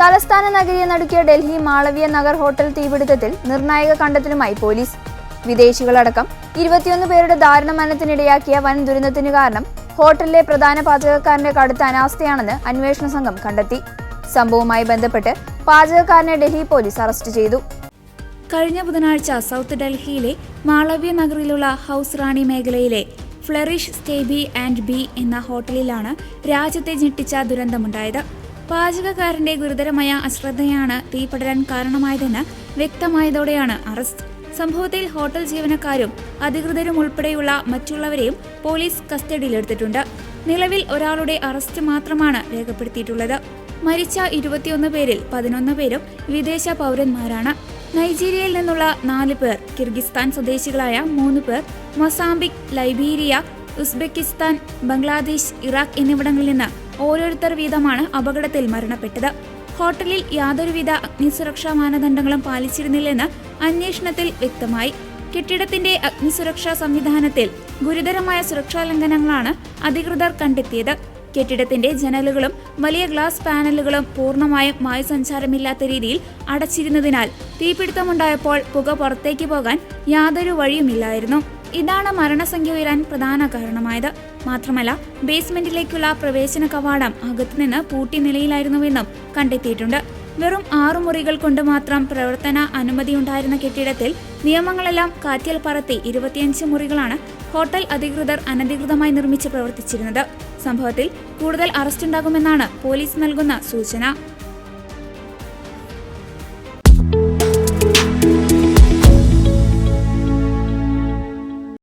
തലസ്ഥാന നഗരിയെ നടുക്കിയ ഡൽഹി മാളവ്യ നഗർ ഹോട്ടൽ തീപിടുത്തത്തിൽ നിർണായക കണ്ടെത്തലുമായി പോലീസ്. വിദേശികളടക്കം 21 പേരുടെ ദാരുണ മരണത്തിനിടയാക്കിയ വൻ ദുരന്തത്തിന് കാരണം ഹോട്ടലിലെ പ്രധാന പാചകക്കാരന്റെ കടുത്ത അനാസ്ഥയാണെന്ന് അന്വേഷണ സംഘം കണ്ടെത്തി. സംഭവവുമായി ബന്ധപ്പെട്ട് പാചകക്കാരനെ ഡൽഹി പോലീസ് അറസ്റ്റ് ചെയ്തു. കഴിഞ്ഞ ബുധനാഴ്ച സൗത്ത് ഡൽഹിയിലെ മാളവ്യ നഗറിലുള്ള ഹൗസ് റാണി മേഖലയിലെ flourish stay B and B എന്ന ഹോട്ടലിലാണ് രാജ്യത്തെ ഞെട്ടിച്ച ദുരന്തമുണ്ടായത്. പാചകക്കാരന്റെ ഗുരുതരമായ അശ്രദ്ധയാണ് തീപടരാൻ കാരണമായതെന്ന് വ്യക്തമായതോടെയാണ് അറസ്റ്റ്. സംഭവത്തിൽ ഹോട്ടൽ ജീവനക്കാരും അധികൃതരും ഉൾപ്പെടെയുള്ള മറ്റുള്ളവരെയും പോലീസ് കസ്റ്റഡിയിലെടുത്തിട്ടുണ്ട്. നിലവിൽ ഒരാളുടെ അറസ്റ്റ് മാത്രമാണ് രേഖപ്പെടുത്തിയിട്ടുള്ളത്. മരിച്ച 21 പേരിൽ 11 പേരും വിദേശ പൗരന്മാരാണ്. നൈജീരിയയിൽ നിന്നുള്ള 4 പേർ, കിർഗിസ്ഥാൻ സ്വദേശികളായ 3 പേർ, Mozambique, Liberia, Uzbekistan, Bangladesh, Iraq എന്നിവിടങ്ങളിൽ നിന്ന് ഓരോരുത്തർ വീതമാണ് അപകടത്തിൽ മരണപ്പെട്ടത്. ഹോട്ടലിൽ യാതൊരുവിധ അഗ്നിസുരക്ഷാ മാനദണ്ഡങ്ങളും പാലിച്ചിരുന്നില്ലെന്ന് അന്വേഷണത്തിൽ വ്യക്തമായി. കെട്ടിടത്തിന്റെ അഗ്നിസുരക്ഷാ സംവിധാനത്തിൽ ഗുരുതരമായ സുരക്ഷാ ലംഘനങ്ങളാണ് അധികൃതർ കണ്ടെത്തിയത്. കെട്ടിടത്തിന്റെ ജനലുകളും വലിയ ഗ്ലാസ് പാനലുകളും പൂർണ്ണമായും വായുസഞ്ചാരമില്ലാത്ത രീതിയിൽ അടച്ചിരുന്നതിനാൽ തീപിടുത്തമുണ്ടായപ്പോൾ പുക പുറത്തേക്ക് പോകാൻ യാതൊരു വഴിയുമില്ലായിരുന്നു. ഇതാണ് മരണസംഖ്യ ഉയരാൻ പ്രധാന കാരണമായത്. മാത്രമല്ല, ബേസ്മെന്റിലേക്കുള്ള പ്രവേശന കവാടം അകത്തുനിന്ന് പൂട്ടിയ നിലയിലായിരുന്നുവെന്നും കണ്ടെത്തിയിട്ടുണ്ട്. വെറും 6 മുറികൾ കൊണ്ട് മാത്രം പ്രവർത്തന അനുമതിയുണ്ടായിരുന്ന കെട്ടിടത്തിൽ നിയമങ്ങളെല്ലാം കാറ്റിൽ പറത്തി 25 മുറികളാണ് ഹോട്ടൽ അധികൃതർ അനധികൃതമായി നിർമ്മിച്ച് പ്രവർത്തിച്ചിരുന്നത്. സംഭവത്തിൽ കൂടുതൽ അറസ്റ്റുണ്ടാകുമെന്നാണ് പോലീസ് നൽകുന്ന സൂചന.